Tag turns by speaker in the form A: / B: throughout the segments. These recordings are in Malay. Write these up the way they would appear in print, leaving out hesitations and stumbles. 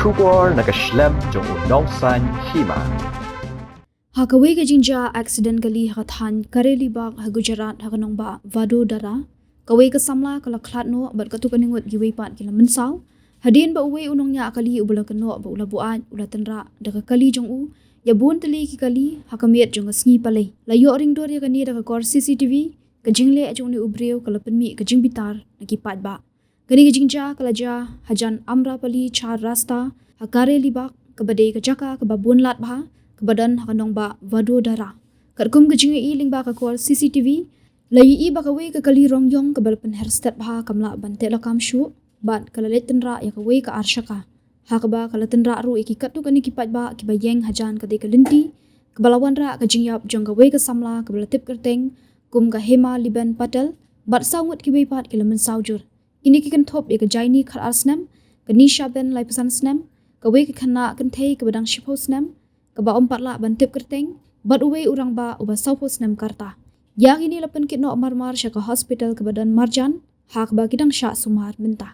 A: Trubor nakaslem jong unongsan Hima.
B: Hakaway ka jinja accidentally hakathan kareli bak ha Gujarat hakanong ba Vadodara. Kaway ka Samla kala Khlad no bat katukaningot giway pat kila mensaw. Hadin ba uway Nongniah kali ubala kano ba ula Buaid ula Tynrah daga kali jong u. Yabun tali ki kali hakamiet jong sngi palay. Layo ring dor ya kani daga kor CCTV ka jingle jong ni ubreu kala penmi ka jingbitar nakipat ba. Kani ka jingja kala ja hajan amra pali char rasta hakare libak kabade ka jaka ka babun lat ba kebadan hakanong ba Vadodara. Katkum ka jinga iling ba ka kor CCTV layi i bakawe ka kali rongyong ka balpan herstep ba kamla bante la kam shu bat kala le Tynrah ya kawe ka arshaka. Hakaba kala Tynrah ru ikikat tu kani kipat ba kibayeng hajan ka de ka linti kabalawan ra ka jingyap jong kawe ka Samla ka balatip kerteng kum ka Hima liban patel bat sangut kiwe pat kila mensaujur. Ini kikan top ya ka jaini khal arsnam ka Niah ben lai pesan snam kawe ka khana kan thei ka badang shipho snam ka ba ompat la bantip kerteng bat uwe urang ba uba saupo snam karta. Yang ini lapan kitno amar-mar sya ka hospital ka badan marjan hak ba kidang sya sumar mentah.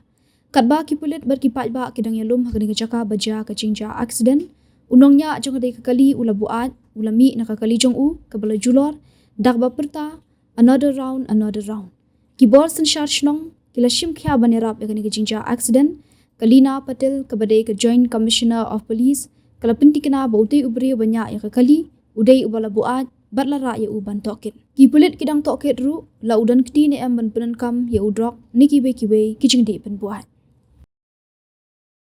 B: Kat ba ki pulit bar ki pat ba kidang yalum ha ka jaka baja ka cingja accident Nongniah jong ka kali ula Buaid ula mi na ka kali jong u ka bala julor dak ba perta another round. Ki bor sen charge nong kila shim khya banerap ya ka cingja accident Kalina Patel kabade ka Joint Commissioner of Police kala pinti kena ba uday ubre banyak ya ka kali uday ubala Buaid batla ra ya uban tokit. Ki pulit kidang tokit ru la udan kti ne am ban penan kam ya udrok niki be ki jingdi pen Buaid.